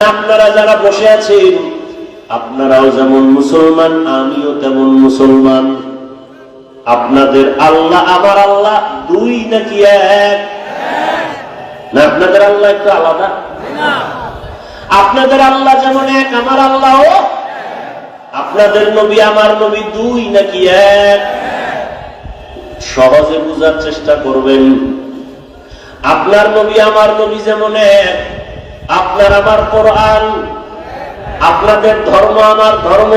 আপনারা যারা বসে আছেন আপনারাও যেমন মুসলমান, আমিও তেমন মুসলমান। আপনাদের আল্লাহ আমার আল্লাহ দুই নাকি এক? না, আপনাদের আল্লাহ একটু আলাদা। আপনাদের আল্লাহ যেমন এক, আমার আল্লাহও। আপনাদের নবী আমার নবী দুই নাকি এক? সহজে বুঝার চেষ্টা করবেন। আপনার নবী আমার নবী যেমন এক, আপনার আমার কোরআন, আপনাদের ধর্ম আমার ধর্ম,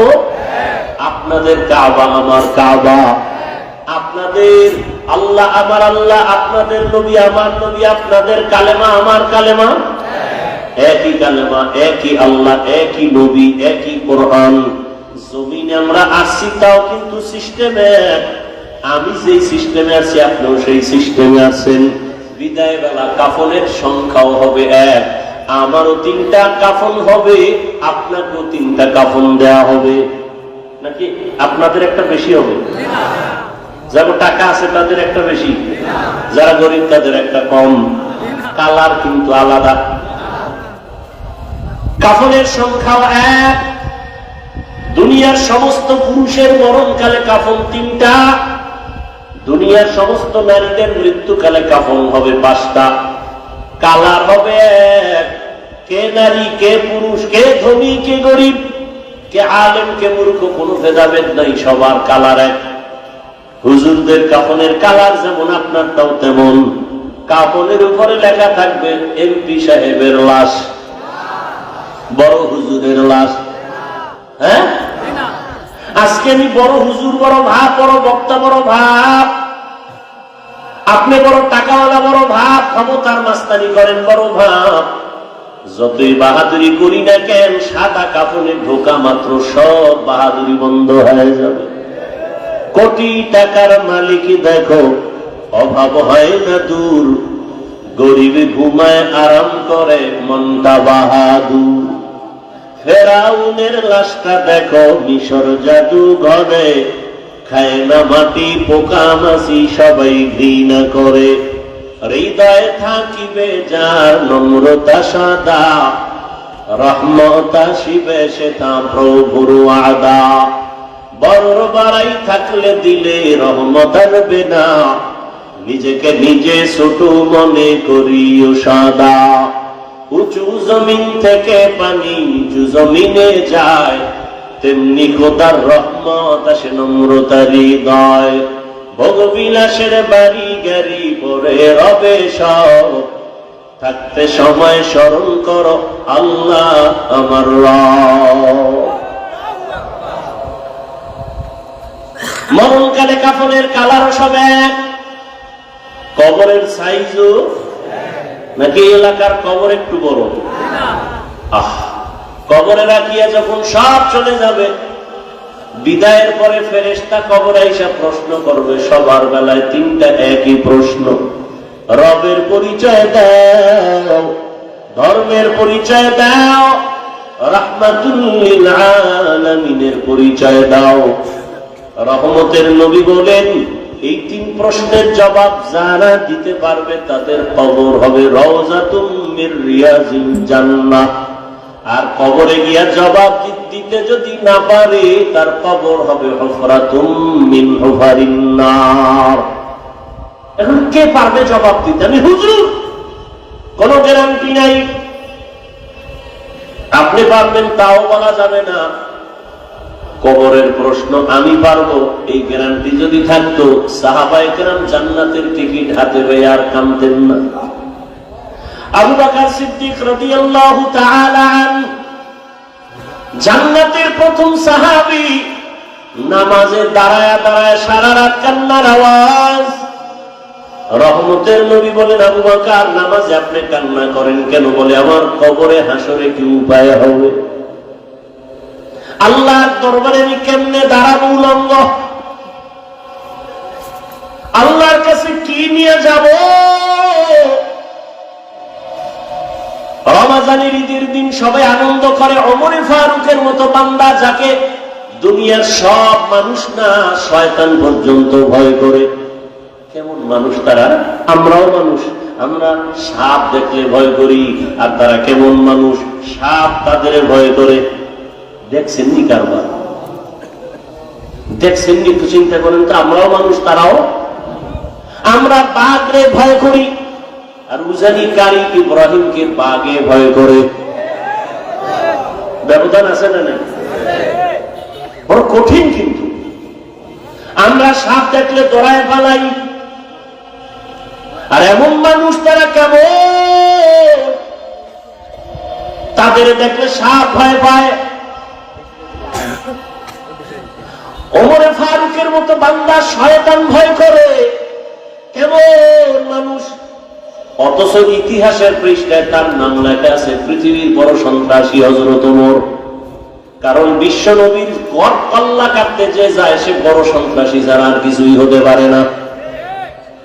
আপনাদের কাবা আমার কাবা, আপনাদের আল্লাহ আমার আল্লাহ, আপনাদের নবী আমার নবী, আপনাদের কালেমা আমার কালেমা, একই কালেমা, একই আল্লাহ, একই নবী, একই কোরআন। জমিনে আমরা আসছি তাও কিন্তু সিস্টেমে, আমি যেই সিস্টেমে আছি আপনিও সেই সিস্টেমে আছেন। বিদায় বেলা কাফনের সংখ্যাও হবে এক, আমারও 3টা কাফন হবে, আপনাকেও 3টা কাফন দেয়া হবে। নাকি আপনাদের একটা বেশি হবে? যারা টাকা আছে তাদের একটা বেশি, যারা গরিব তাদের একটা কম। কালার কিন্তু আলাদা। কাফনের সংখ্যাও এক। দুনিয়ার সমস্ত পুরুষের মরণকালে কাফন 3টা, দুনিয়ার সমস্ত নারীদের মৃত্যুকালে কাফন হবে 5টা। কালার হবে এক। কে নারী, কে পুরুষ, কে ধনী, কে গরিব, কে আলেম, কে মূর্খ, কোনো ভেদাভেদ নাই, সবার কালার এক। হুজুরদের কাফনের কালার যেমন আপনারটাও তেমন। কাফনের উপরে লেখা থাকবে এমপি সাহেবের লাশ, বড় হুজুরের লাশ। হ্যাঁ, আজকে আমি বড় হুজুর বড় ভাব, বড় বক্তা বড় ভাব, আপনি বড় টাকাওয়ালা বড় ভাব, ক্ষমতার মাস্তানি করেন বড় ভাব। যতই বাহাদুরি করি না কেন, সাদা কাফনে ঢোকা মাত্র সব বাহাদুরি বন্ধ হয়ে যাবে। কোটি টাকার মালিক দেখো, অভাব হয় না দূর, গরিব ঘুমায় আরাম করে মনটা বাহাদুর। ফেরাউনের লাশটা দেখো, মিশর জাদু ঘরে, খায় না মাটি পোকা মাছি, সবাই ঘৃণা করে। হৃদয়ে থাকিবে যার নম্রতা সাদা, রহমত আসিবে সে তা প্রভুর ওয়াদা। বড় বাড়াই থাকলে দিলে রহমত আসবে না, নিজেকে নিজে ছোট মনে করিও সাদা। উঁচু জমিন থেকে পানি নিচু জমিনে যায়, তেমনি খোদার রহমত আসে নম্রতার হৃদয়। ভোগবিলাসের বাড়ি গাড়ি পরে রবে সব, থাকতে সময় স্মরণ করো আল্লাহ আমার রব। মরণকালে কাফনের কালারও সব এক, কবরের সাইজও নাকি এলাকার কবর একটু বড়? কবরে রাখিয়া যখন সব চলে যাবে, বিদায়ের পরে ফেরেশতা কবরে এসে প্রশ্ন করবে। সবার বেলায় 3টা একই প্রশ্ন। রবের পরিচয় দাও, ধর্মের পরিচয় দাও, রাহমাতুল লিল আলামিনের পরিচয় দাও। রহমতের নবী বলেন, এই 3 প্রশ্নের জবাব যারা দিতে পারবে তাদের কবর হবে রওজাতুম মির রিয়াজিল জান্নাহ। আর কবরে গিয়া জবাব দিতে যদি না পারে, তার কবর হবে হুফরাতুম মিন হুফারিন নার। এখন কে পারবে জবাব দিতে? আমি হুজুর, কোনো গ্যারান্টি নাই। আপনি পারবেন তাও বলা যাবে না। কবরের প্রশ্ন আমি পারবো, এই গ্যারান্টি যদি থাকতো, সাহাবায়ে কেরাম জান্নাতের টিকিট হাতে পেয়ে আর কামতেন না। আবু বকর সিদ্দিক রাদিয়াল্লাহু তাআলা আনহু জান্নাতের প্রথম সাহাবী। নামাজে দাঁড়ায় দাঁড়ায় সারা রাত কান্নার আওয়াজ। রহমতের নবী বলেন, আবু বকর নামাজে আপনি কান্না করেন কেন? বলে, আমার কবরে হাসরে কি উপায় হবে? আল্লাহর দরবারে আমি কেমনে দাঁড়াবো উলঙ্গ? আল্লাহর কাছে কি নিয়ে যাব? রমজানের ঈদের দিন সবাই আনন্দ করে। ওমর ফারুকের মতো বান্দা, যাকে দুনিয়ার সব মানুষ না শয়তান পর্যন্ত ভয় করে। কেমন মানুষ তারা? আমরাও মানুষ, আমরা সাপ দেখলে ভয় করি, আর তারা কেমন মানুষ, সাপ তাদের ভয় করে। দেখছেননি কারবার? দেখছেননি? তো চিন্তা করেন তো, আমরাও মানুষ, তারাও। আমরা বাঘরে ভয় করি, আর উজানি কারি ইব্রাহিমকে বাঘে ভয় করে। ব্যবধান আছে না? না, বড় কঠিন। কিন্তু আমরা সাপ দেখলে দৌড়ায় পালাই, আর এমন মানুষ তারা কেমন, তাদের দেখলে সাপ ভয় পায়। ওমরে ফারুকের মতো বান্দা শয়তান ভয় করে, কেমন মানুষ। অথচ ইতিহাসের পৃষ্ঠায় তার নাম লেখা আছে পৃথিবীর বড় সন্ত্রাসী হযরত ওমর। কারণ বিশ্ব নবীর গড় পাল্লা কাটতে যে যায় সে বড় সন্ত্রাসী যারা আর কিছুই হতে পারে না।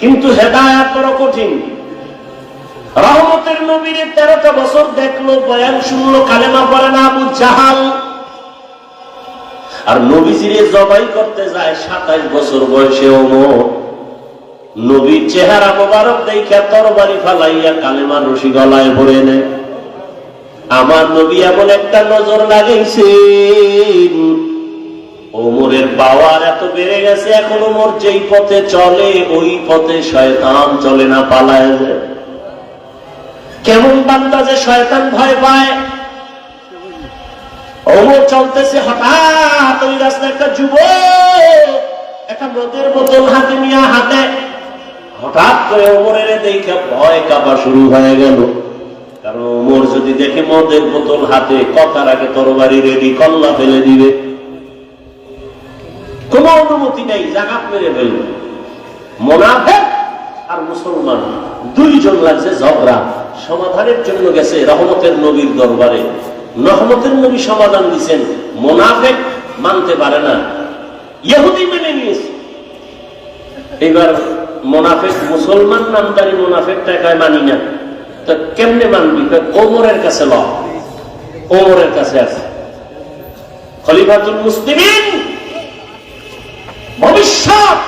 কিন্তু হেদায়েত বড় কঠিন। রহমতের নবীর 13টা বছর দেখলো, বয়ান শুনলো, কালেমা পড়ে না আবু জাহাল। আর নবীজিরে জবাই করতে যায় 27 বছর বয়সে ওমর। নবীর চেহারা মোবারক দেখে তরবারি ফালাইয়া কালেমার রশি গলায় ভরে নেয়। আমার নবী এমন একটা নজর লাগাইছেন, ওমরের পাওয়ার এত বেড়ে গেছে, এখন ওমর যেই পথে চলে ওই পথে শয়তান চলে না, পালায় যায়। কেমন বান্দা যে শয়তান ভয় পায়। ওমর চলতেছে, হঠাৎ ওই রাস্তায় একটা যুবক একটা মদের বোতল হাতে নিয়ে হাতে, হঠাৎ করে ওমরের দেখে ভয় কাঁপা শুরু হয়ে গেল। কারণ ওমর যদি দেখে মদের বোতল হাতে, কথার আগে তরবারি রেডি, কল্লা ফেলে দিবে, কোন অনুমতি নেই, জাগাত মেরে ফেলবে। মুনাফিক আর মুসলমান দুইজন লাগছে ঝগড়া, সমাধানের জন্য গেছে রহমতের নবীর দরবারে। রহমতের নবী সমাধান দিচ্ছেন, মুনাফিক মানতে পারে না, ইহুদি মেনে নিয়েছে। এবার মুনাফিক, মুসলমান নামদারি মুনাফিকটা কয় মানি না। তো কেমনে মানবি? ওমরের কাছে ল, ওমরের কাছে আছে খলিফাতুল মুসলিমিন, ভবিষ্যৎ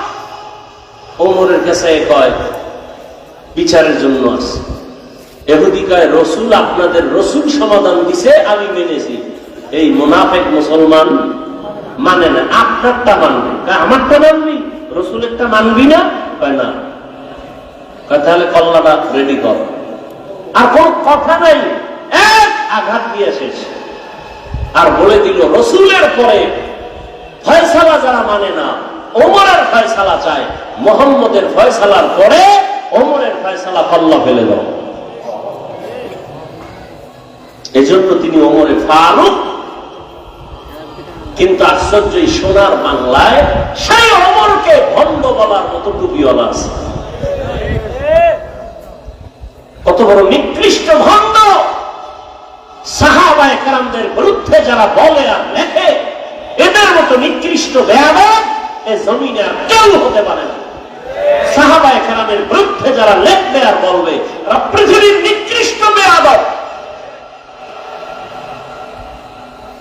ওমরের কাছে কয় বিচারের জন্য আছে। ইহুদি কয় রসুল, আপনাদের রসুল সমাধান দিছে, আমি মেনেছি। এই মুনাফিক মুসলমান মানে না, আপনারটা মানবে। আমারটা মানবি, রসুলেরটা মানবি না? কয় না। তাহলে কল্লাটা রেডি কর। আর কোন কথা নাই, এক আঘাত দিয়ে শেষ। আর বলে দিল রসুলের পরে ফয়সালা যারা মানে না, ওমরের ফয়সালা চায়, মুহাম্মদের ফয়সালার পরে ওমরের ফয়সালা কল্লা ফেলে দাও। এজন্য তিনি ওমরে ফারুক। কিন্তু আশ্চর্য, এই সোনার বাংলায় সেই ওমরকে ভণ্ড বলার মতো টুপিওয়ালা আছে। কত বড় নিকৃষ্ট ভণ্ড! সাহাবায়ে কেরামদের বিরুদ্ধে যারা বলে আর লেখে, এদের মতো নিকৃষ্ট বেয়াদব এ জমিনে আর কেউ হতে পারে না। সাহাবায়ে কেরামের বিরুদ্ধে যারা লেখবে আর বলবে, এরা পৃথিবীর নিকৃষ্ট বেয়াদব।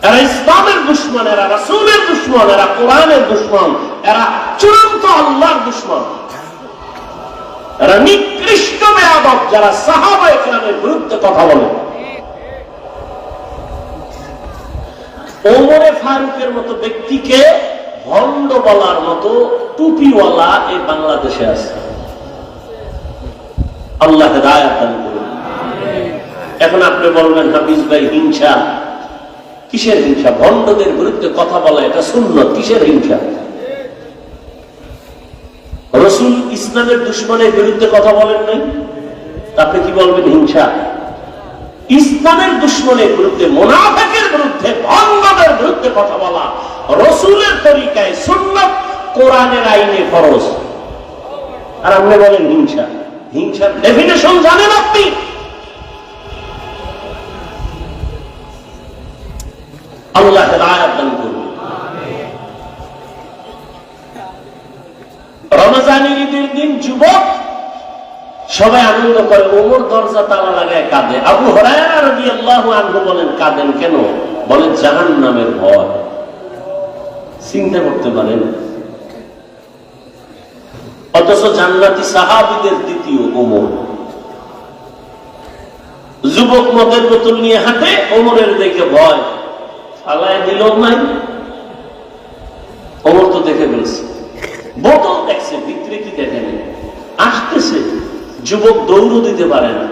এরা ইসলামের দুশমন, এরা রাসূলের দুশমন, এরা কোরআনের দুশমন, এরা চূড়ান্ত আল্লাহর দুশমন। এরা নিকৃষ্ট বেয়াদব যারা সাহাবায়ে কেরামের বিরুদ্ধে কথা বলে। ওমরে ফারুকের মতো ব্যক্তিকে ভণ্ড বলার মতো টুপিওয়ালা এই বাংলাদেশে আছে। আল্লাহ হেদায়েত দান করুন। এখন আপনি বলবেন হাফিজ ভাই, হিংসা কিসের হিংসা? ভণ্ডদের বিরুদ্ধে কথা বলা এটা সুন্নাত, কিসের হিংসা? রাসূল ইসলামের দুশমনের বিরুদ্ধে কথা বলেন নাই, আপনি কি বলবেন হিংসা? ইসলামের দুশমনের বিরুদ্ধে, মুনাফিকের বিরুদ্ধে, ভণ্ডদের বিরুদ্ধে কথা বলা রাসূলের তরিকায় সুন্নাত, কোরআনের আইনে ফরজ। আর আপনি বলেন হিংসা। হিংসার ডেফিনেশন জানেন আপনি? আল্লাহ হেদায়েত দান করুন। রমজানের ঈদের দিন যুবক সবাই আনন্দ করে, ওমর দরজা তালা লাগায় কাঁদে। আবু হুরায়রা রাদিয়াল্লাহু আনহু বলেন, কাঁদেন কেন? বলেন জাহান্নামের ভয়। চিন্তা করতে পারেন? অথচ জান্নাতি সাহাবীদের দ্বিতীয় ওমর, যুবক মদের বোতল নিয়ে হাঁটে, ওমরের দেখে ভয়, ফালায় দিল নাই। ওমর তো দেখে ফেলছে, বোতল দেখছে, ভিতরে কি দেখেনি, আসতেছে। যুবক দৌড়ও দিতে পারে না,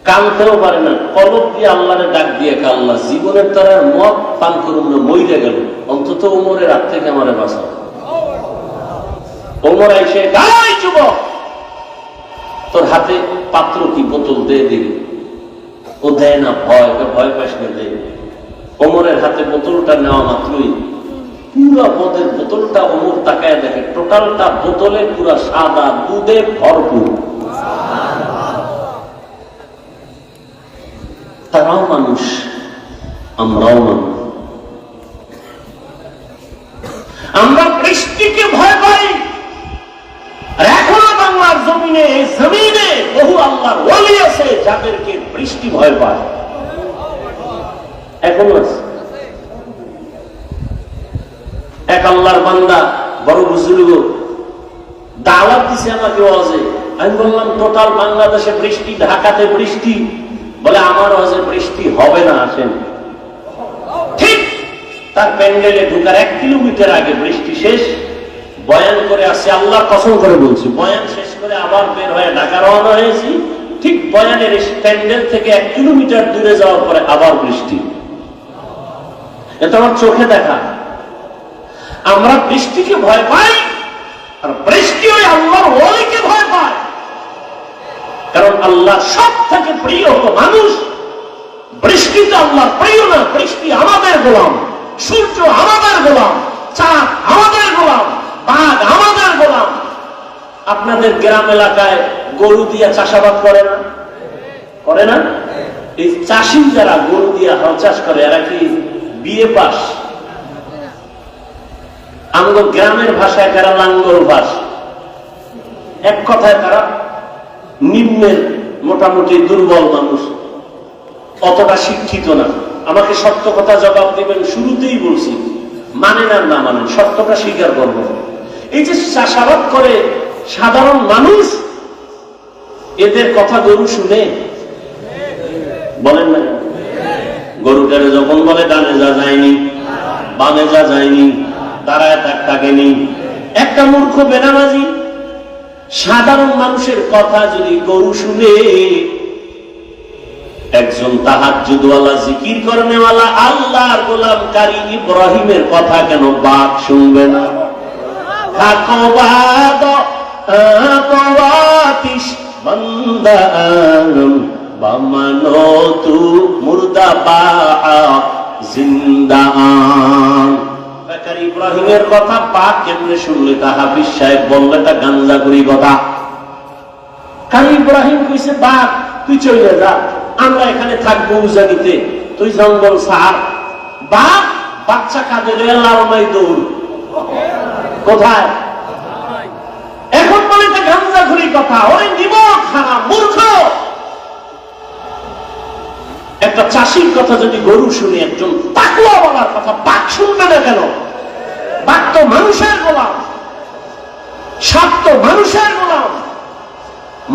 কানতেও পারে না, কলব দিয়ে আল্লাহরে ডাক দিয়ে, আল্লাহ জীবনের তারা মদ পান করুন না, মইরে গেল, অন্তত ওমরের হাত থেকে আমারে বাঁচাও। ওমর এসে, গাই যুবক, তোর হাতে পাত্র কি, বোতল দিয়ে দিবি? ও দেয় না, ভয়, ভয় পাস না, দেয়। ওমরের হাতে বোতলটা নেওয়া মাত্রই পুরা মদের বোতলটা ওমর তাকায় দেখে, টোটালটা বোতলে পুরা সাদা, দুধে ভরপুর। তারাও মানুষ, আমরাও মানুষ। আমরা বৃষ্টিকে ভয় পাই, আর এখনো বাংলার জমিনে বহু আল্লাহর ওলি আছে যাদেরকে বৃষ্টি ভয় পায়, এখনো আছে। এক আল্লাহর বান্দা, বড় বুজুর্গ, দাওয়াত দিছে আমাকে ওয়াজে। আমি বললাম টোটাল বাংলাদেশে বৃষ্টি, ঢাকাতে বৃষ্টি, বলে আমার ওয়াজে বৃষ্টি হবে না, আসেন। ঠিক তার প্যান্ডেলে ঢুকার 1 কিলোমিটার আগে বৃষ্টি শেষ, বয়ান করে আসছে, আল্লাহর কসম করে বলছি, বয়ান শেষ করে আবার বের হয়ে ঢাকা রওনা হয়েছি। ঠিক বয়ানের প্যান্ডেল থেকে 1 কিলোমিটার দূরে যাওয়ার পরে আবার বৃষ্টি। এটা আমার চোখে দেখা। আমরা বৃষ্টিকে ভয় পাই, আর বৃষ্টি ওই আল্লাহর ওলিকে ভয় পায়। কারণ আল্লাহ সব থেকে প্রিয় তো মানুষ, বৃষ্টি তো আল্লাহর প্রিয় না। বৃষ্টি আমাদের গোলাম, সূর্য আমাদের গোলাম, চাঁদ আমাদের গোলাম, বাঘ আমাদের গোলাম। আপনাদের গ্রাম এলাকায় গরু দিয়া চাষাবাদ করে না? করে না? এই চাষি যারা গরু দিয়া হাল চাষ করে, এরা কি বিয়ে পাস? আমাদের গ্রামের ভাষায় তারা লাঙ্গল ভাস। এক কথায় তারা নিম্নের, মোটামুটি দুর্বল মানুষ, অতটা শিক্ষিত না। আমাকে সত্য কথা জবাব দিবেন, শুরুতেই বলছি, মানেন আর না মানেন, সত্যটা স্বীকার করবো। এই যে চাষাবাদ করে সাধারণ মানুষ, এদের কথা গরু শুনে? বলেন না? গরুটারে যখন বলে ডানে যা যায়নি, বামে যা যায়নি, দাঁড়ায় থাকেনি, একটা মূর্খ বেনামাজি সাধারণ মানুষের কথা যদি গরু শুনে, একজন তাহাজ্জুদওয়ালা, জিকির করনেওয়ালা, আল্লাহর গোলাম কারি ইব্রাহিমের কথা কেন বাঘ শুনবে না? ইব্রাহিমের কথা বাঘ কেমনে শুনলে? তা হাফিজ সাহেব বললে এটা গাঞ্জাখুরি কথা। কারি ইব্রাহিম কইছে, বাঘ তুই চলে যা, আমরা এখানে থাকবো উজানিতে, তুই জঙ্গল সার। বাঘ বাচ্চা কাঁদে লালমাই দৌড়, কোথায়? এখন বলে এটা গাঞ্জাখুরি কথা। ওই নিমক খানা মূর্খ। একটা চাষির কথা যদি গরু শুনে, একজন তাকওয়াওয়ালার কথা বাঘ শুনবে না কেন? বাঘ তো মানুষের গোলাম, সাপ তো মানুষের গোলাম।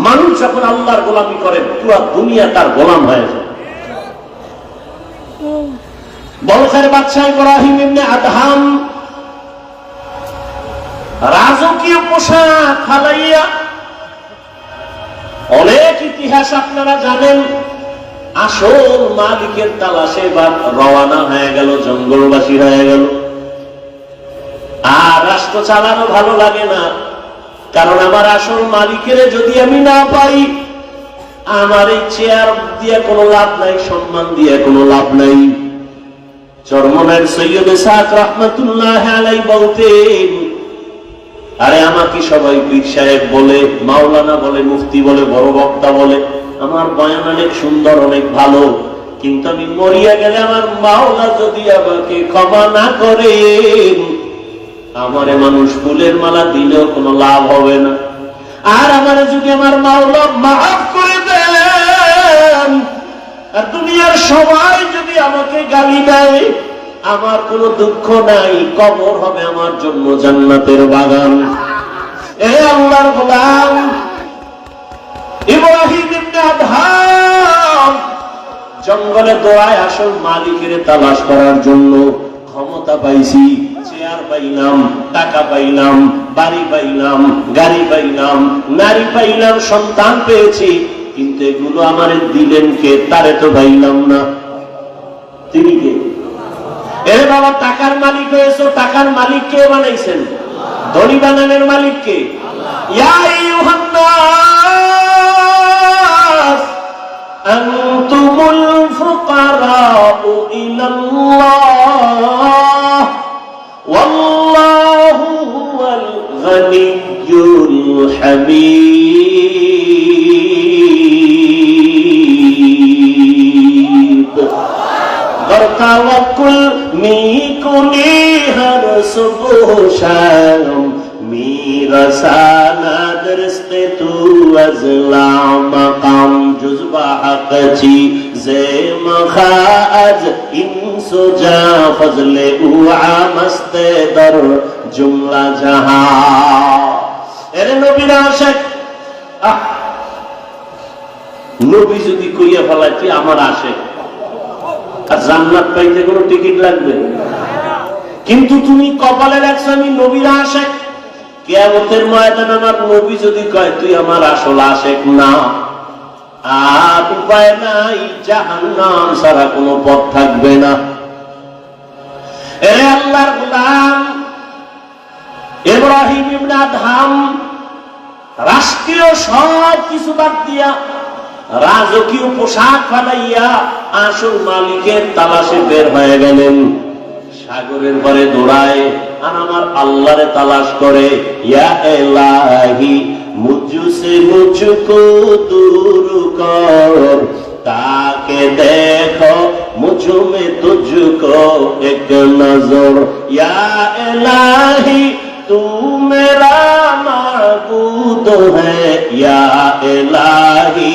মানুষ যখন আল্লাহর গোলামি করে, পুরো দুনিয়া তার গোলাম হয়ে যায়। বলখের বাদশাহ ইব্রাহিম ইবনে আদহাম রাজকীয় পোশাক ফালাইয়া, অনেক ইতিহাস আপনারা জানেন, আসল মালিকের তালাশে বা রওয়ানা হয়ে গেল, জঙ্গলবাসী হয়ে গেল। আর রাষ্ট্র চালানো ভালো লাগে না, কারণ আমার আসল মালিকের যদি আমি না পাই, আমার এই চেয়ার দিয়ে কোনো লাভ নাই, সম্মান দিয়ে কোনো লাভ নাই। চরমনার সৈয়দ ইসহাক রাহমাতুল্লাহ আলাইহি বলতেন, আরে আমাকে সবাই পীর সাহেব বলে, মাওলানা বলে, মুফতি বলে, বড় বক্তা বলে, আমার বয়ান অনেক সুন্দর, অনেক ভালো, কিন্তু আমি মরিয়া গেলে আমার মাওলা যদি আমাকে ক্ষমা না করে, আমারে মানুষ ফুলের মালা দিলেও কোনো লাভ হবে না। আর আমারে যদি আমার মাওলা মাফ করে দেন, আর দুনিয়ার সবাই যদি আমাকে গালি দেয়, আমার কোনো দুঃখ নাই, কবর হবে আমার জন্য জান্নাতের বাগান। এ আল্লাহর গোলাম ইব্রাহিম আদহাম জঙ্গলে দৌড়ায় আসল মালিকের তালাশ করার জন্য। ক্ষমতা পাইছি, চেয়ার পাইলাম, টাকা পাইলাম, বাড়ি পাইলাম, গাড়ি পাইলাম, নারী পাইলাম, সন্তান পেয়েছি, কিন্তু এগুলো আমার দিলেন কে? তারে তো পাইলাম না। তিনি কে? এরে বাবা, টাকার মালিক হয়েছো, টাকার মালিক কে বানাইছেন? ধনী বানানোর মালিক কে? ইয়া আইয়ুহান নাস আনতুমুল ফুকারাউ ইলাল্লাহ ওয়াল্লাহু হুয়াল গানিয়্যুল হামিদ। তাওয়াক্কুল মিকুনি হর সুবহ শাম मेरा साना दरस्ते तू अज़ला मकाम जुज़बा हक़ची ज़े मखाज इंसो जा फज़ले उआ मस्ते दर जुमला जहां। एरे नबीर आशिक नबी যদি কইয়া ফেলায় তুই আমার আশিক, আর জান্নাত পাইতে কোনো টিকিট লাগবে? কিন্তু তুমি কপালে রাখছো আমি নবীর আশিক। কিয়ামতের ময়দানে আমার নবী যদি কয় তুই আমার আসল আশিক না, আর উপায় নাই, জাহান্নাম ছাড়া কোনো পথ থাকবে না। এরে আল্লাহর গোলাম ইব্রাহিম ইবনে আদহাম রাষ্ট্রীয় সব কিছু বাদ দিয়া, রাজকীয় পোশাক ফালাইয়া আসল মালিকের তালাশে বের হয়ে গেলেন। সাগরের পরে দৌড়ায় আর আমার আল্লাহরে তালাশ করে। ইয়া ইলাহি মুঝসে মুঝকো দূর কর, তাকে দেখো মুঝমে তুঝকো এক নজর। ইয়া ইলাহি তু মেরা মাবুদ হ্যায়, ইয়া ইলাহি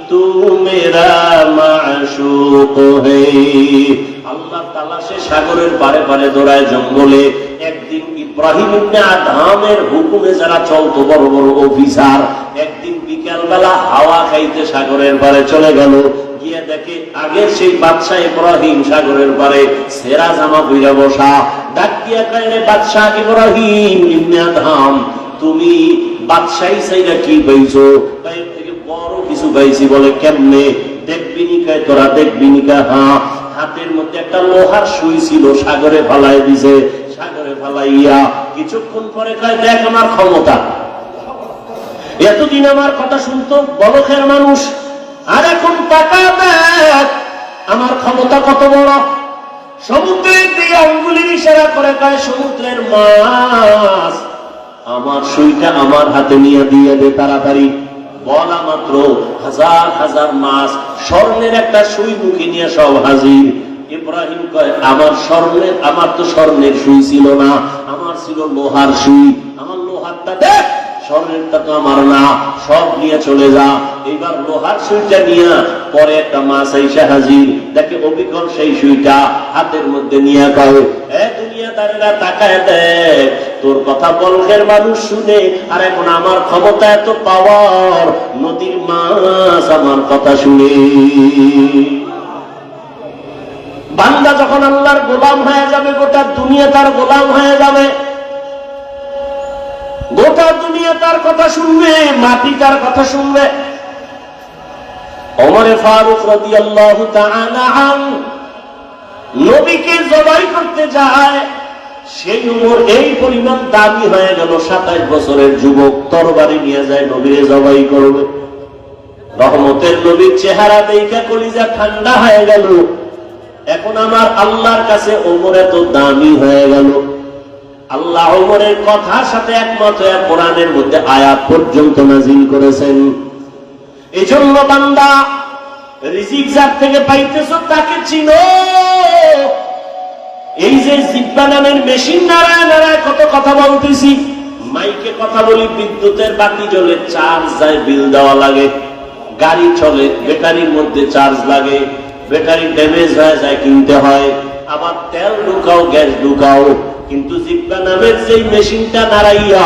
তু মেরা মাশুক হ্যায়। আল্লাহ তালাশে সাগরের পারে পারে দৌড়ায় জঙ্গলে। একদিন ইব্রাহিম ইবনে আদহামের হুকুমে যারা চলতো বড় বড় অফিসার, একদিন বিকাল বেলা হাওয়া খাইতে সাগরের পারে চলে গেল। গিয়ে দেখে আগের সেই বাদশাহ ইব্রাহিম সাগরের পারে সেরা জামা পইরা বসা। ডাক দিয়া কয়, রে বাদশাহ ইব্রাহিম ইবনে আদহাম, তুমি বাদশাহী চাইরা কি পাইছো? এর থেকে বড় কিছু পাইছি। বলে কেমনে? দেখবি নি? কয় তোরা দেখবি নি? হ্যাঁ। হাতের মধ্যে একটা লোহার সুই ছিল, সাগরে ফালাই দিছে। সাগরে ফালাইয়া কিছুক্ষণ পরে কয়, দেখ আমার ক্ষমতা। এতদিন আমার কথা শুনতো বলখের মানুষ, আর এখন টাকা দেখ আমার ক্ষমতা কত বড়। সমুদ্রের দিকে আঙ্গুলির ইশারা করে কয়, সমুদ্রের মাছ আমার সুইটা আমার হাতে নিয়ে দিয়ে দে তাড়াতাড়ি। বলা মাত্র হাজার হাজার মাছ স্বর্ণের একটা সুই মুখে নিয়ে সব হাজির। ইব্রাহিম কয়, আমার তো স্বর্ণের সুই ছিল না, আমার ছিল লোহার সুই। আমার লোহারটা দেখ, স্বর্ণেরটা তো আমার না, সব নিয়ে চলে যা। এইবার লোহার সুইটা নিয়ে পরে একটা মাছ এসে হাজির। দেখে অবিকল সেই সুইটা হাতের মধ্যে নিয়ে কয়, এ দুনিয়াদারেরা তাকায় দেখ, তোর কথা বলখের মানুষ শুনে, আর এখন আমার ক্ষমতা এত পাওয়ার, নদীর মাছ আমার কথা শুনে। বান্দা যখন আল্লাহর গোলাম হয়ে যাবে, গোটা দুনিয়া তার গোলাম হয়ে যাবে। গোটা দুনিয়া তার কথা শুনবে, মাটি তার কথা শুনবে। ওমরে ফারুক রাদিয়াল্লাহু তাআলা আনহু নবীকে জবাই করতে যায়, সেই উমর এই পরিমাণ দামি হয়ে গেল, 27 বছরের যুবক তরবারি নিয়ে যায় নবীরে জবাই করবে। রহমতের নবীর চেহারা দেখে কলিজা ঠান্ডা হয়ে গেল। এখন আমার আল্লাহর কাছে ওমর এত দামি হয়ে গেল। আল্লাহ ওমরের কথার সাথে একমত হয়ে কোরআনের মধ্যে আয়াত পর্যন্ত নাজিল করেছেন। এই জন্য বান্দা, রিজিক যার থেকে পাইতেছ তাকে চিনো। এই যে জিব্বা নামের মেশিন নাড়ায় নাড়ায় কত কথা বলতেছি, মাইকে কথা বলি, বিদ্যুতের বাতি জ্বলে, চার্জ যায়, বিল দেওয়া লাগে। গাড়ি চলে, ব্যাটারির মধ্যে চার্জ লাগে, ব্যাটারি ড্যামেজ হয়ে যায়, কিনতে হয়। আবার তেল ঢুকাও, গ্যাস ঢুকাও, কিন্তু জিব্বা নামের যে মেশিনটা নাড়াইয়া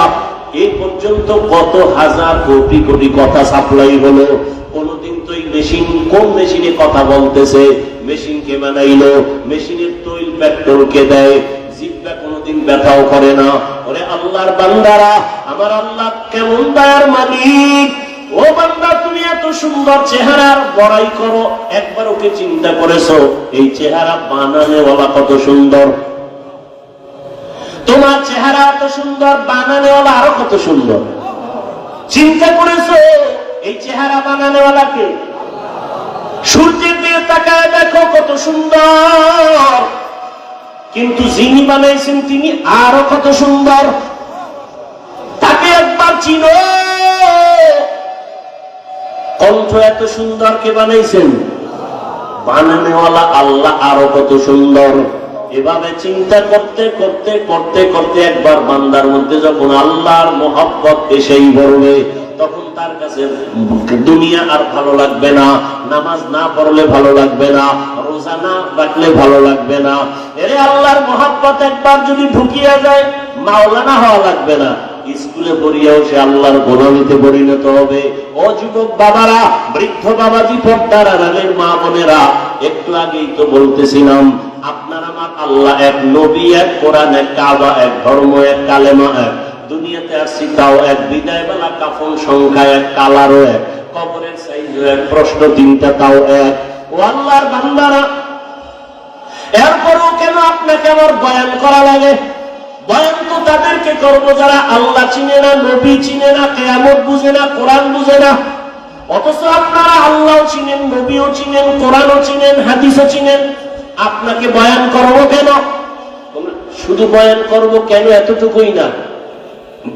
এই পর্যন্ত কত হাজার কোটি কোটি কথা সাপ্লাই হলো, কোনদিন তো এই মেশিন, কোন মেশিনে কথা বলতেছে, মেশিন কে বানাইলো, মেশিনের তৈল পেট্রোল কে দেয়, জিহ্বা কোনদিন ব্যথাও করে না। ওরে আল্লাহর বান্দারা, আমার আল্লাহ কেমন দয়ার মালিক। ও বান্দা, তুমি এত সুন্দর চেহারার বড়াই করো, একবার ওকে চিন্তা করেছো এই চেহারা বানানেওয়ালা কত সুন্দর? তোমার চেহারা এত সুন্দর, বানানেওয়ালা আরো কত সুন্দর। চিন্তা করেছো এই চেহারা বানানেওয়ালাকে? সূর্যের দিকে তাকায় দেখো কত সুন্দর, কিন্তু যিনি বানাইছেন তিনি আরো কত সুন্দর। তাকে একবার চিনো। কণ্ঠ এত সুন্দর, কে বানাইছেন? বানানেওয়ালা আল্লাহ আরো কত সুন্দর। এভাবে চিন্তা করতে করতে করতে করতে একবার বান্দার মধ্যে যখন আল্লাহর মহব্বত এসেই পড়বে, তখন তার কাছে দুনিয়া আর ভালো লাগবে না, নামাজ না পড়লে ভালো লাগবে না, রোজা না রাখলে ভালো লাগবে না। এরে আল্লাহর মহব্বত একবার যদি ঢুকিয়া যায়, মাওলানা হওয়া লাগবে না, স্কুলে পড়িয়াও সে আল্লাহর গোলামিতে পরিণত হবে। ও যুবক বাবারা, বৃদ্ধ বাবাজি, পর্দার আড়ালের মা বোনেরা, একটু আগেই তো বলতেছিলাম আপনার আমার আল্লাহ এক, নবী এক, কোরআন এক, কাবা এক, ধর্ম এক, কালেমা এক, দুনিয়াতে আসছি তাও এক, বিদায় বেলা কাফন সংখ্যা এক, কালারও এক, কবরের সাইজও এক, প্রশ্ন তিনটা তাও এক। ও আল্লাহর বান্দারা, এরপরও কেন আপনাকে আমার বয়ান করা লাগে? বয়ান তো তাদেরকে করবো যারা আল্লাহ চিনে না, নবী চিনে না, কিয়ামত বুঝে না, কোরআন বুঝে না। অথচ আপনারা আল্লাহও চিনেন, নবীও চিনেন, কোরআনও চিনেন, হাদিসও চিনেন। আপনাকে বয়ান করবো কেন? শুধু বয়ান করবো কেন এতটুকুই না,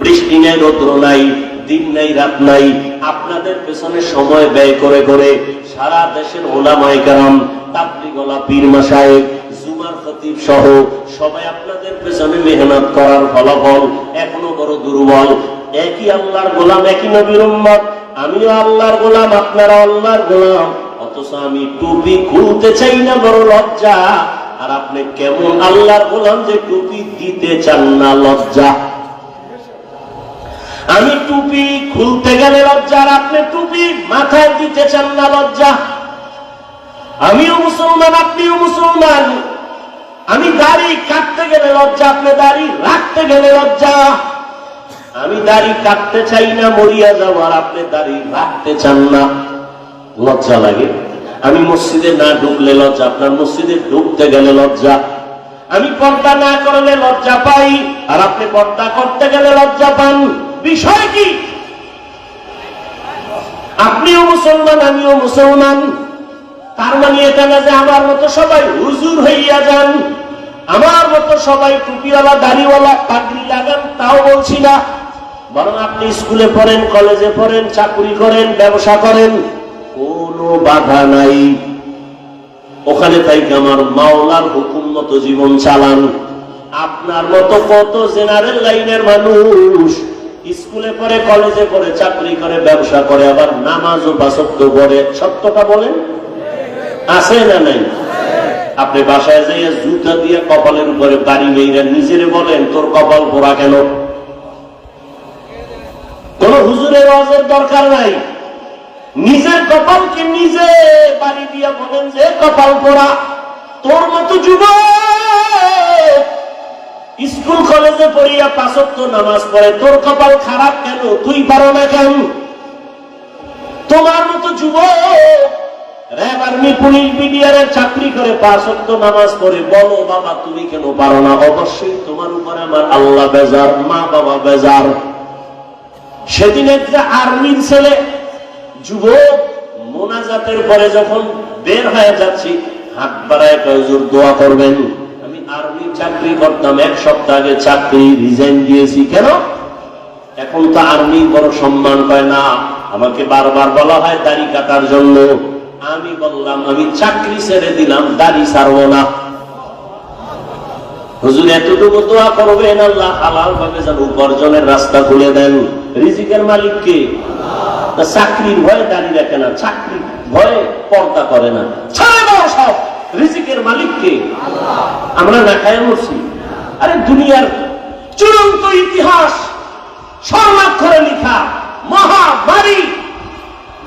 বৃষ্টি নাই, রৌদ্র নাই, দিন নাই, রাত নাই, আপনাদের পেছনে সময় ব্যয় করে করে সারা দেশের ওলামায়ে কেরাম, তাবলীগওয়ালা, পীর মাশায়েখ, জুমার খতিব সহ সবাই আপনাদের পেছনে মেহনত করার ফলাফল এখনো বড় দুর্বল। একই আল্লাহর গোলাম, একই নবীর উম্মত, আমিও আল্লাহর গোলাম, আপনারা আল্লাহর গোলাম, অথচ আমি টুপি খুলতে চাই না, বড় লজ্জা। আর আপনি কেমন আল্লাহর গোলাম যে টুপি দিতে চান না, লজ্জা। আমি টুপি খুলতে গেলে লজ্জা, আর আপনি টুপি মাথায় দিতে চান না, লজ্জা। আমিও মুসলমান, আপনিও মুসলমান। আমি দাড়ি কাটতে গেলে লজ্জা, আপনি দাড়ি রাখতে গেলে লজ্জা। আমি দাড়ি কাটতে চাই না, মরিয়া যাওয়ার, আপনি দাড়ি রাখতে চান না, লজ্জা লাগে। আমি মসজিদে না ঢুকলে লজ্জা, আপনার মসজিদে ঢুকতে গেলে লজ্জা। আমি পর্দা না করলে লজ্জা পাই, আর আপনি পর্দা করতে গেলে লজ্জা পান। বিষয় কি? আপনিও মুসলমান, আমিও মুসলমান। তার মানে এটা না যে আমার মতো সবাই হুজুর হইয়া যান, আমার মতো সবাই টুপিওয়ালা, দাড়িওয়ালা, পাগড়ি লাগান, তাও বলছি না। বরং আপনি স্কুলে পড়েন, কলেজে পড়েন, চাকরি করেন, ব্যবসা করেন, কোনো বাধা নাই। ওখানে তাই আমার মাওলার হুকুম মতো জীবন চালান। আপনার মতো কত জেনারেল লাইনের মানুষ স্কুলে পড়ে, কলেজে পড়ে, চাকরি করে, ব্যবসা করে, আবার নামাজও বাসত্ব করে। সত্যটা বলেন, আছে না নাই? আপনি বাসায় যাইয়া জুতা দিয়ে কপালের উপরে বাড়ি মেয়েরা নিজেরে বলেন, তোর কপাল পোড়া কেন? কোন হুজুরের ওয়াজের দরকার নাই। নিজের কপালকে নিজে বাড়ি দিয়া বলেন যে কপাল পোড়া। তোর মতো যুবক স্কুল কলেজে পড়িয়া পাঁচ ওয়াক্ত নামাজ পড়ে, তোর কপাল খারাপ কেন? তুই পারো না কেন? তোমার মতো যুবক র্যাব, আর্মি, পুলিশ, বিডিআরের চাকরি করে, পাঁচ ওয়াক্ত নামাজ পড়ে, বলো বাবা তুমি কেন পারো না? অবশ্যই তোমার উপরে আমার আল্লাহ বেজার, মা বাবা বেজার। সেদিন একটা আর্মির ছেলে যুবক মোনাজাতের পরে যখন বের হয়ে যাচ্ছি, হাত বাড়ায় কয়, হুজুর দোয়া করবেন। আমি আর্মির চাকরি করতাম, এক সপ্তাহ আগে চাকরি রিজাইন দিয়েছি। কেন? এখন তো আর্মি বড় সম্মান পায় না। আমাকে বারবার বলা হয় দাড়ি কাটার জন্য। আমি বললাম আমি চাকরি ছেড়ে দিলাম, দাড়ি ছাড়বো না। হুজুর এতটুকু দোয়া করবেন, আল্লাহ হালাল ভাবে যেন উপার্জনের রাস্তা খুলে দেন। রিজিকের মালিক কে? চাকরির ভয়ে দাঁড়িয়ে রাখে না, চাকরির ভয়ে পর্দা করে না। ছেড়ে দাও সব, রিজিকের মালিক কে? আমরা না খায় মরছি। আরে দুনিয়ার চূড়ান্ত ইতিহাস স্বর্ণাক্ষরে লেখা মহামারী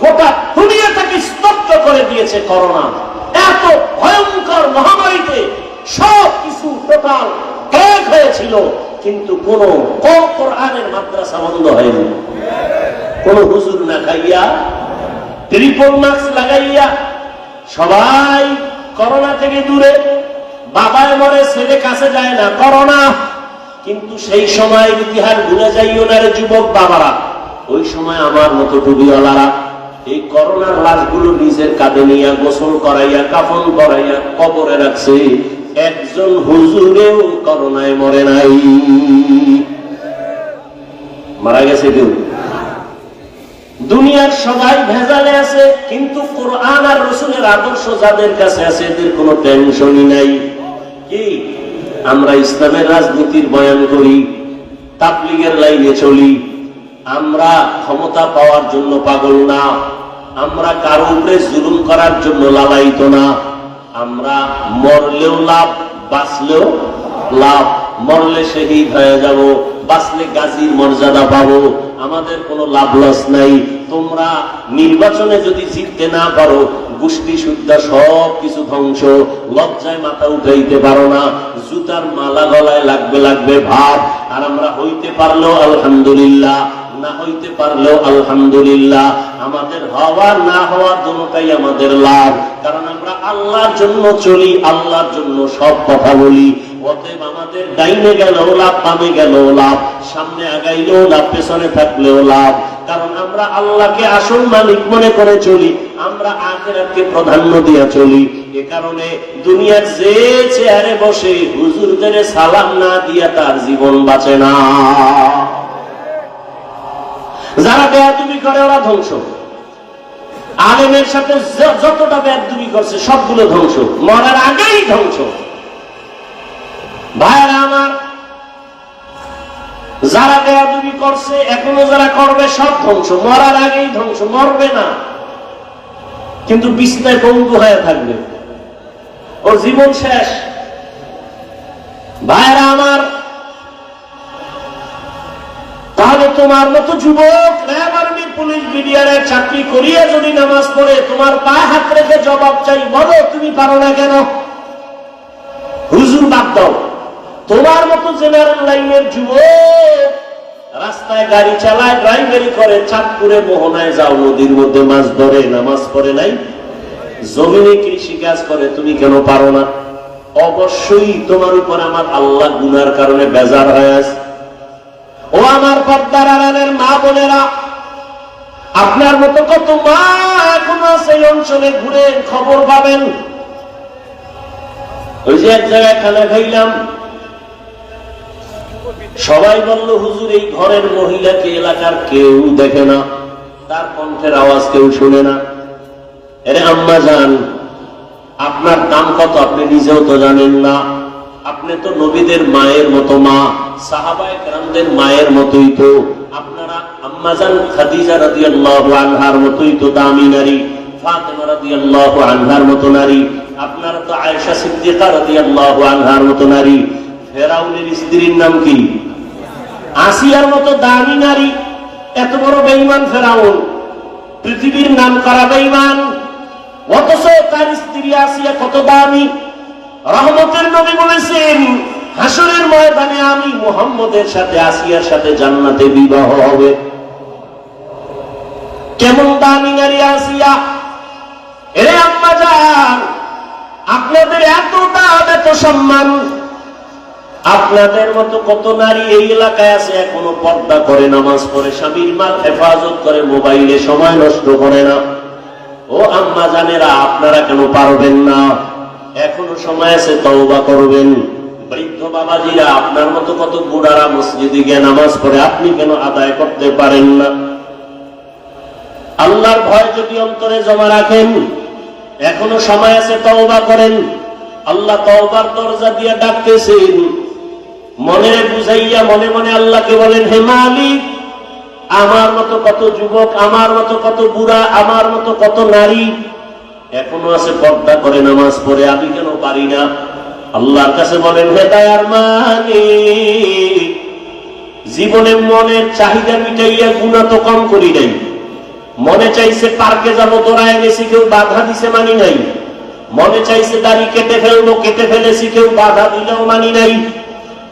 গোটা দুনিয়াটাকে স্তব্ধ করে দিয়েছে করোনা। এত ভয়ঙ্কর মহামারীতে সব কিছু টোটাল এক হয়েছিল, কিন্তু কোন কোরআনের মাদ্রাসা বন্ধ হয়নি। কোন হুজুর না খাইয়া ট্রিপল মাস্ক লাগাইয়া সবাই করোনা থেকে দূরে। বাবায় মরে ছেলে কাছে যায় না, করোনা। কিন্তু সেই সময় ইতিহাস ভুলে যাইও না রে যুবক বাবারা, ওই সময় আমার মতো টুবিওয়ালারা এই করোনার লাশগুলো নিজের কাঁধে নিয়ে গোসল করাইয়া কাফন করাইয়া কবরে রাখছে। একজন হুজুরেও করোনায় মরে নাই। মারা গেছে কেউ? দুনিয়ার সবাই ভেজালে আছে, কিন্তু কোরআন আর রাসূলের আদর্শ যাদের কাছে আছে এদের কোনো টেনশনই নাই। কি আমরা ইসলামের রাজনীতির বয়ান করি, তাবলীগের লাইনে চলি, আমরা ক্ষমতা পাওয়ার জন্য পাগল না, আমরা কারো উপরে জুলুম করার জন্য লালায়িত না। আমরা মরলেও লাভ, বাঁচলেও লাভ। মরলে শহীদ হয়ে যাব, বাঁচলে গাজীর মর্যাদা পাবো, আমাদের কোনো লাভ লস নাই। তোমরা নির্বাচনে যদি জিততে না পারো, গোষ্ঠী শুদ্ধা সব কিছু ধ্বংস, লজ্জায় মাথা উঠাইতে পারো না, জুতার মালা গলায় লাগবে ভাব। আর আমরা হইতে পারলেও আলহামদুলিল্লাহ, না হইতে পারলেও আলহামদুলিল্লাহ। আমাদের হওয়া না হওয়া দুটোটাই আমাদের লাভ, কারণ আমরা আল্লাহর জন্য চলি, আল্লাহর জন্য সব কথা বলি। অতএব আমাদের ডাইনে গেলেও লাভ, বামে গেলেও লাভ, সামনে আগাইলেও লাভ, পেছনে থাকলেও লাভ, কারণ আমরা আল্লাহকে আসল মালিক মনে করে চলি, আমরা আখিরাতকে প্রাধান্য দিয়ে চলি। এ কারণে দুনিয়ার যে চেয়ারে বসে হুজুরদের সালাম না দিয়া তার জীবন বাঁচে না। যারা বেয়াদবি করে ওরা ধ্বংস। আলেমের সাথে যতটা বেয়াদবি করছে সবগুলো ধ্বংস, মরার আগেই ধ্বংস। ভাইরা আমার, যারা বেয়াদবি করছে এখনো যারা করবে সব ধ্বংস, মরার আগেই ধ্বংস। মরবে না কিন্তু বিছনায় বন্ধু হয়ে থাকবে, ওর জীবন শেষ। ভাইরা আমার, তাহলে তোমার মতো যুবক র্যাব, আর্মি, পুলিশ, বিডিআরের চাকরি করিয়ে যদি নামাজ পড়ে তোমার পায়ে হাত রেখে জবাব চাই, বলো তুমি পারো না কেন? হুজুর বাদ দাও, তোমার মতো জেনারেল লাইনের যুবক রাস্তায় গাড়ি চালায়, ড্রাইভারি করে, চাঁদপুরে মোহনায় যাও, নদীর মধ্যে মাছ ধরে, নামাজ পড়ে নাই, জমিনে কৃষি কাজ করে, তুমি কেন পারো না? অবশ্যই তোমার উপর আমার আল্লাহ গুনার কারণে বেজার হয়ে আছে। ও আমার পর্দার আড়ালের মা বোনেরা, আপনার মতো কত মা এখনো সেই অঞ্চলে ঘুরে খবর পাবেন। ওই যে এক জায়গায় খানা খাইলাম, সবাই বলল হুজুর এই ঘরের মহিলাকে এলাকার কেউ দেখে না, তার কণ্ঠের আওয়াজ কেউ শুনে না। আরে আম্মা জান, আপনার দাম কত আপনি নিজেও তো জানেন না। আপনি তো নবীদের মায়ের মতো মা, সাহাবায়ে কেরামদের মায়ের মতোই তো। আপনারা আম্মা জান খাদিজা রাদিয়াল্লাহু আনহার মতোই তো দামি নারী, ফাতেমা রাদিয়াল্লাহু আনহার মতো নারী। আপনারা তো আয়েশা সিদ্দিকা রাদিয়াল্লাহু আনহার মতো নারী। ফেরাউনের স্ত্রীর নাম কি? আসিয়ার মতো দামি নারী। এত বড় বেঈমান ফেরাউন, পৃথিবীর নাম করা বেঈমান, অথচ তার স্ত্রী আসিয়া কত দামি। রহমতের নবী বলেছেন হাসরের ময়দানে আমি মুহাম্মদের সাথে আসিয়ার সাথে জান্নাতে বিবাহ হবে। কেমন দামি নারী আসিয়া! এরে আম্মা জান, আপনাদের এত দাম, এত সম্মান। আপনাদের মতো কত নারী এই এলাকায় আছে এখনো পর্দা করে, নামাজ পড়ে, স্বামীর মাল হেফাজত করে, মোবাইলে সময় নষ্ট করে না। ও আম্মা জানেরা, আপনারা কেন পারবেন না? এখনো সময় আছে, তওবা করবেন। বৃদ্ধ বাবাজিরা, আপনার মতো কত বুড়ারা মসজিদে গিয়ে নামাজ পড়ে, আপনি কেন আদায় করতে পারেন না? আল্লাহর ভয় যদি অন্তরে জমা রাখেন, এখনো সময় আছে, তওবা করেন। আল্লাহ তওবার দরজা দিয়ে ডাকতেছেন। মনে বুঝাইয়া মনে মনে আল্লাহকে বলেন, হে মালিক, আমার মতো কত যুবক, আমার মতো কত বুড়া, আমার মতো কত নারী এখনো আছে পর্দা করে, নামাজ পড়ে, আমি কেন পারি না? আল্লাহর কাছে বলেন, হে দয়ার মালিক, জীবনে মনের চাহিদা মিটাইয়া গুনাহ তো কম করি নাই। মনে চাইছে পার্কে যাবো, দৌড়ায় গেছি, কেউ বাধা দিছে, মানি নাই। মনে চাইছে দাড়ি কেটে ফেলবো, কেটে ফেলেছি, কেউ বাধা দিলেও মানি নাই।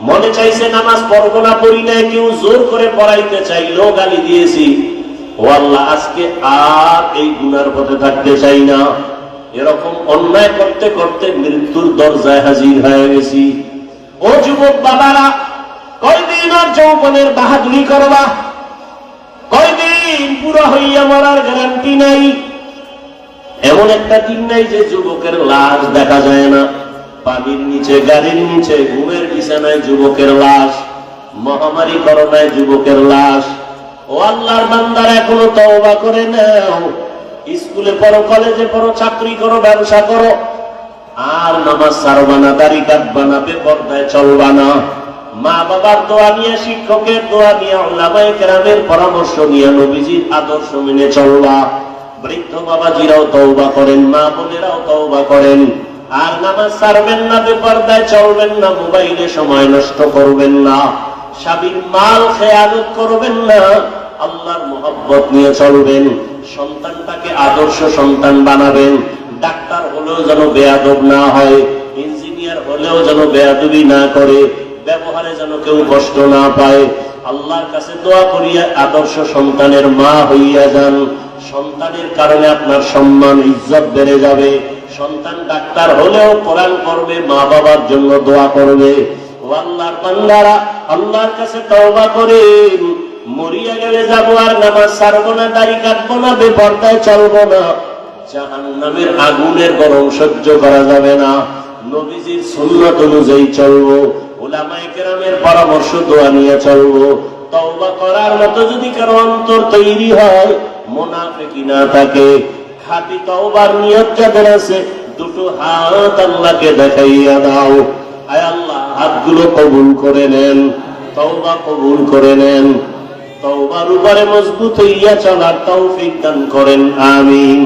মনে চাইছে নামাজ পড়বো না, পড়ি নাই, কেউ জোর করে পড়াইতে চাইলেও গালি দিয়েছি। ও আল্লাহ, আজকে আর এই গুনার পথে থাকতে চাই না। এরকম অন্যায় করতে করতে মৃত্যুর দরজায় হাজির হয়ে গেছি। ও যুবক বাবারা, কয়দিন আর যৌবনের বাহাদুরি করবা? কয়দিন পুরো হইয়া মরার গ্যারান্টি নাই। এমন একটা দিন নাই যে যুবকের লাশ দেখা যায় না। পানির নিচে, গাড়ির নিচে, ঘুমের বিছানায় যুবকের লাশ, মহামারী করোনায় যুবকের লাশ। ও আল্লাহর বান্দারা, এখনো তওবা করে নাও। স্কুলে পড়ো, কলেজে পড়ো, চাকরি করো, ব্যবসা করো, আর নামাজ ছাড়বা না, দাড়ি কাটবা না, বেপরদায় চলবা না। মা বাবার দোয়া নিয়ে, শিক্ষকের দোয়া নিয়ে, উলামায়ে কেরামের পরামর্শ নিয়ে নবীজির আদর্শ মেনে চলবা। বৃদ্ধ বাবাজিরাও তওবা করেন, মা বোনেরাও তওবা করেন। আর নামাজ ছাড়বেন না, বেপরদায় চলবেন না, মোবাইলে সময় নষ্ট করবেন না, স্বামীর মাল খেয়ানত করবেন না, আল্লাহর মহব্বত নিয়ে চলবেন। সন্তানটাকে আদর্শ সন্তান বানাবেন। ডাক্তার হলেও যেন বেয়াদব না হয়, ইঞ্জিনিয়ার হলেও যেন বেয়াদবি না করে, ব্যবহারে যেন কেউ কষ্ট না পায়। আল্লাহর কাছে দোয়া করিয়া আদর্শ সন্তানের মা হইয়া যান। সন্তানের কারণে আপনার সম্মান, ইজ্জত বেড়ে যাবে। সন্তান ডাক্তার হলেও কোরআন পড়বে, মা বাবার জন্য দোয়া করবে। ও আল্লাহর বান্দারা, আল্লাহর কাছে তওবা করেন। মরিয়া গেলে যাবো, আর নামাজ ছাড়বো না, দাড়ি কাটবো না, বেপরদায় চলবো না। জাহান্নামের আগুনের গরম সহ্য করা যাবে না। নবীজির সুন্নাত অনুযায়ী চলবো, উলামায়ে কেরামের পরামর্শ দোয়া নিয়ে চলবো। তওবা করার মতো যদি কারো অন্তর তৈরি হয়, মুনাফিকি না থাকে, খাঁটি তওবার নিয়ত যাদের আছে, দুটো হাত আল্লাহকে দেখাইয়া দাও। আয় আল্লাহ, হাতগুলো কবুল করে নেন, তওবা কবুল করে নেন। তওবার উপরে মজবুত হইয়া চলার তৌফিক দান করেন, আমিন।